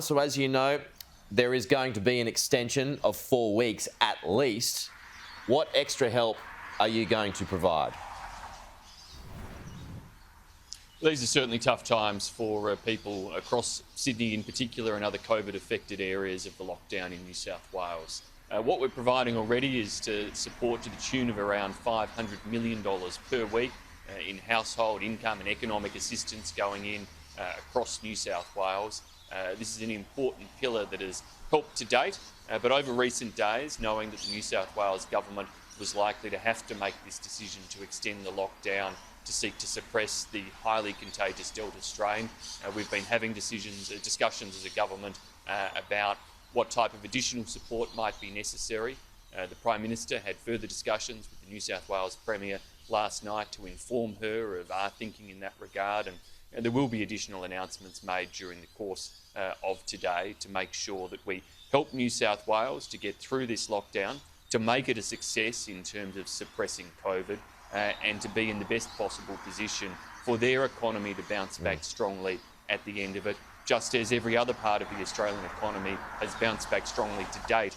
So as you know, there is going to be an extension of 4 weeks at least. What extra help are you going to provide? These are certainly tough times for people across Sydney in particular and other COVID-affected areas of the lockdown in New South Wales. What we're providing already is to support to the tune of around $500 million per week in household income and economic assistance going in across New South Wales. This is an important pillar that has helped to date, but over recent days, knowing that the New South Wales government was likely to have to make this decision to extend the lockdown to seek to suppress the highly contagious Delta strain, we've been having discussions as a government about what type of additional support might be necessary. The Prime Minister had further discussions with the New South Wales Premier last night to inform her of our thinking in that regard, and there will be additional announcements made during the course of today to make sure that we help New South Wales to get through this lockdown, to make it a success in terms of suppressing COVID, and to be in the best possible position for their economy to bounce back strongly at the end of it, just as every other part of the Australian economy has bounced back strongly to date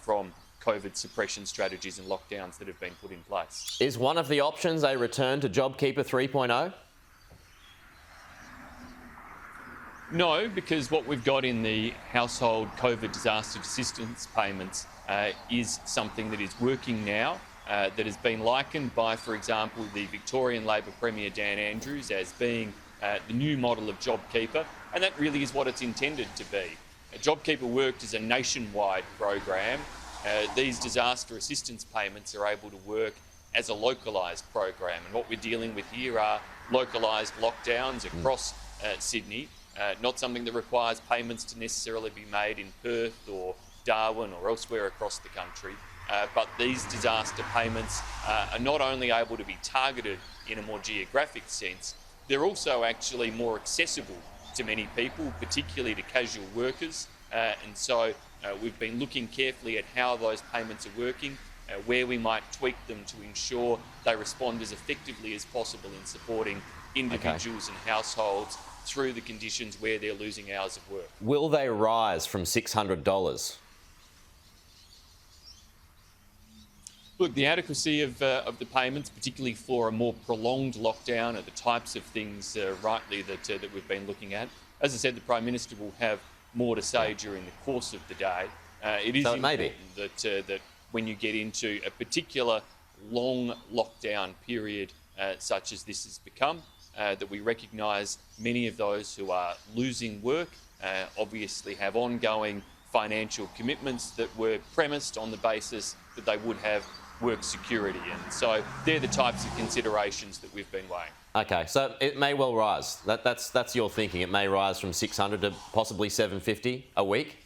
from COVID suppression strategies and lockdowns that have been put in place. Is one of the options a return to JobKeeper 3.0? No, because what we've got in the household COVID disaster assistance payments is something that is working now, that has been likened by, for example, the Victorian Labor Premier Dan Andrews as being the new model of JobKeeper, and that really is what it's intended to be. JobKeeper worked as a nationwide program. These disaster assistance payments are able to work as a localised program, and what we're dealing with here are localised lockdowns across Sydney, not something that requires payments to necessarily be made in Perth or Darwin or elsewhere across the country. But these disaster payments are not only able to be targeted in a more geographic sense, they're also actually more accessible to many people, particularly to casual workers. And so we've been looking carefully at how those payments are working, where we might tweak them to ensure they respond as effectively as possible in supporting individuals and households through the conditions where they're losing hours of work. Will they rise from $600? Look, the adequacy of the payments, particularly for a more prolonged lockdown, are the types of things rightly that we've been looking at. As I said, the Prime Minister will have more to say during the course of the day. It is important that when you get into a particular long lockdown period such as this has become, that we recognise many of those who are losing work obviously have ongoing financial commitments that were premised on the basis that they would have work security. And so they're the types of considerations that we've been weighing. Okay, so it may well rise. That's your thinking. It may rise from 600 to possibly 750 a week?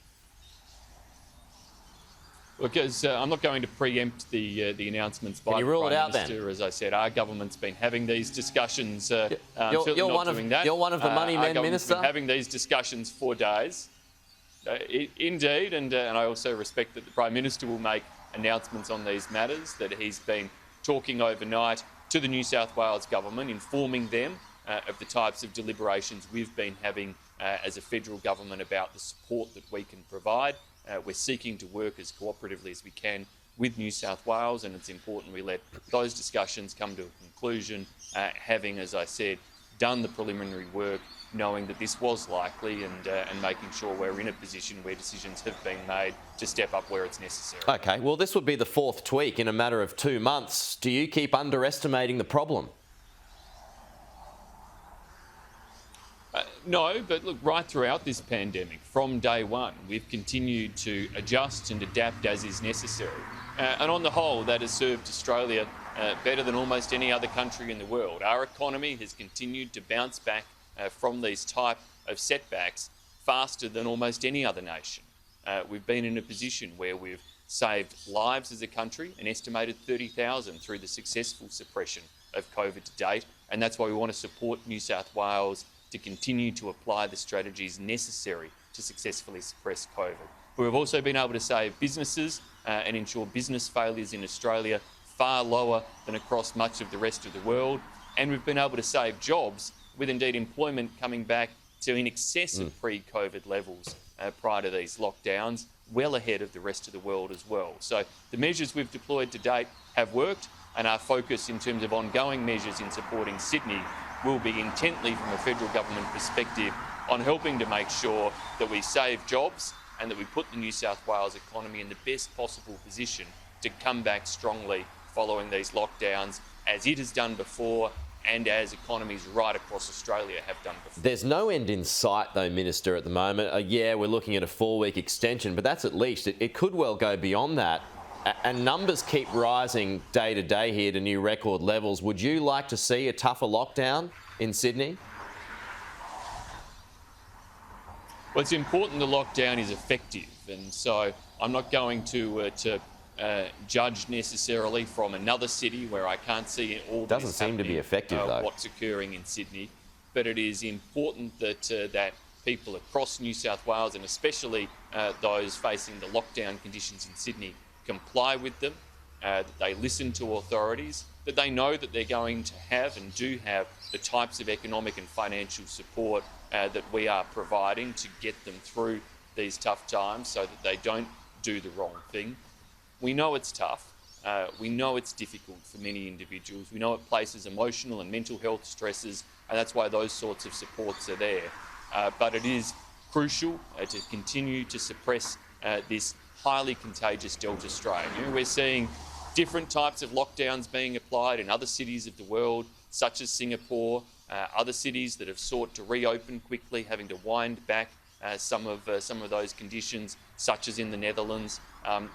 Because I'm not going to preempt the announcements by the Prime Minister. As I said, our government's been having these discussions. You're one of the money men, Minister. Been having these discussions for days. Indeed, and I also respect that the Prime Minister will make announcements on these matters, that he's been talking overnight to the New South Wales government, informing them of the types of deliberations we've been having as a federal government about the support that we can provide. We're seeking to work as cooperatively as we can with New South Wales, and it's important we let those discussions come to a conclusion, having, as I said, done the preliminary work, knowing that this was likely, and making sure we're in a position where decisions have been made to step up where it's necessary. Okay, well, this would be the 4th tweak in a matter of 2 months. Do you keep underestimating the problem? No, but look, right throughout this pandemic, from day one, we've continued to adjust and adapt as is necessary. And on the whole, that has served Australia better than almost any other country in the world. Our economy has continued to bounce back from these type of setbacks faster than almost any other nation. We've been in a position where we've saved lives as a country, an estimated 30,000 through the successful suppression of COVID to date, and that's why we want to support New South Wales to continue to apply the strategies necessary to successfully suppress COVID. But we've also been able to save businesses and ensure business failures in Australia far lower than across much of the rest of the world, and we've been able to save jobs, with indeed employment coming back to in excess of pre-COVID levels prior to these lockdowns, well ahead of the rest of the world as well. So the measures we've deployed to date have worked, and our focus in terms of ongoing measures in supporting Sydney will be intently from a federal government perspective on helping to make sure that we save jobs and that we put the New South Wales economy in the best possible position to come back strongly following these lockdowns, as it has done before and as economies right across Australia have done before. There's no end in sight, though, Minister, at the moment. Yeah, we're looking at a 4-week extension, but that's at least. It could well go beyond that. And numbers keep rising day to day here to new record levels. Would you like to see a tougher lockdown in Sydney? Well, it's important the lockdown is effective, and so I'm not going to judge necessarily from another city where I can't see all. Doesn't seem to be effective though. What's occurring in Sydney, but it is important that that people across New South Wales, and especially those facing the lockdown conditions in Sydney, comply with them. That they listen to authorities. That they know that they're going to have and do have the types of economic and financial support that we are providing to get them through these tough times, so that they don't do the wrong thing. We know it's tough. We know it's difficult for many individuals. We know it places emotional and mental health stresses, and that's why those sorts of supports are there. But it is crucial to continue to suppress this highly contagious Delta strain. You know, we're seeing different types of lockdowns being applied in other cities of the world, such as Singapore, other cities that have sought to reopen quickly, having to wind back some of those conditions, such as in the Netherlands.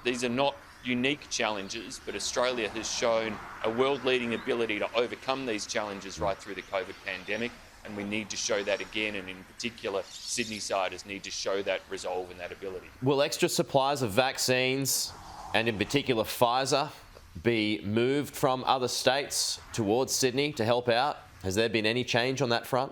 These are not unique challenges, but Australia has shown a world-leading ability to overcome these challenges right through the COVID pandemic, and we need to show that again, and in particular, Sydney-siders need to show that resolve and that ability. Will extra supplies of vaccines, and in particular Pfizer, be moved from other states towards Sydney to help out? Has there been any change on that front?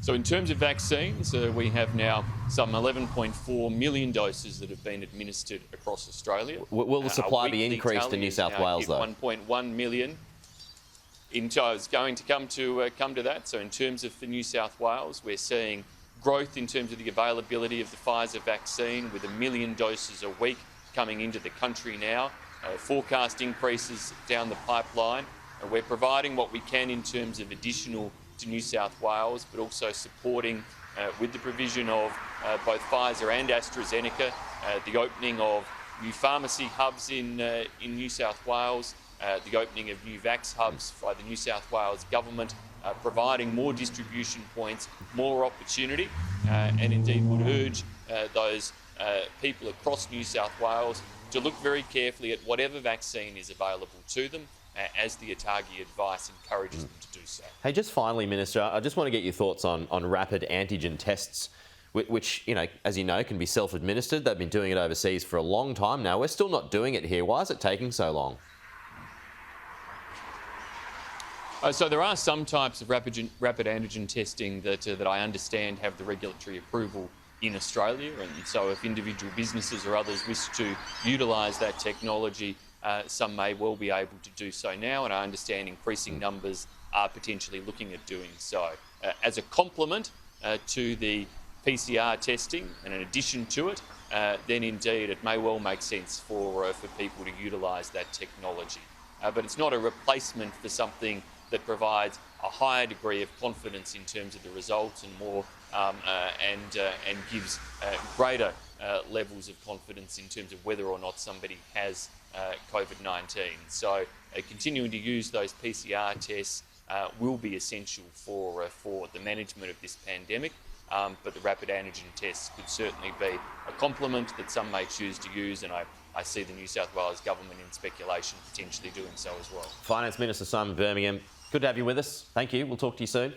So in terms of vaccines, we have now some 11.4 million doses that have been administered across Australia. Will the supply be increased in New South Wales, though? 1.1 million. I was going to come to that. So in terms of the New South Wales, we're seeing growth in terms of the availability of the Pfizer vaccine, with 1 million doses a week coming into the country now. Forecast increases down the pipeline. We're providing what we can in terms of additional to New South Wales, but also supporting with the provision of both Pfizer and AstraZeneca, the opening of new pharmacy hubs in New South Wales, the opening of new vax hubs by the New South Wales government, providing more distribution points, more opportunity, and indeed would urge those people across New South Wales to look very carefully at whatever vaccine is available to them, as the ATAGI advice encourages them to do so. Hey, just finally, Minister, I just want to get your thoughts on rapid antigen tests, which, you know, as you know, can be self-administered. They've been doing it overseas for a long time now. We're still not doing it here. Why is it taking so long? So there are some types of rapid antigen testing that I understand have the regulatory approval in Australia, and so if individual businesses or others wish to utilise that technology, some may well be able to do so now, and I understand increasing numbers are potentially looking at doing so. As a complement to the PCR testing, and in addition to it, then indeed it may well make sense for people to utilise that technology. But it's not a replacement for something that provides a higher degree of confidence in terms of the results, and more and gives greater levels of confidence in terms of whether or not somebody has COVID-19. So continuing to use those PCR tests will be essential for the management of this pandemic, but the rapid antigen tests could certainly be a complement that some may choose to use, and I see the New South Wales government in speculation potentially doing so as well. Finance Minister Simon Birmingham, good to have you with us. Thank you. We'll talk to you soon.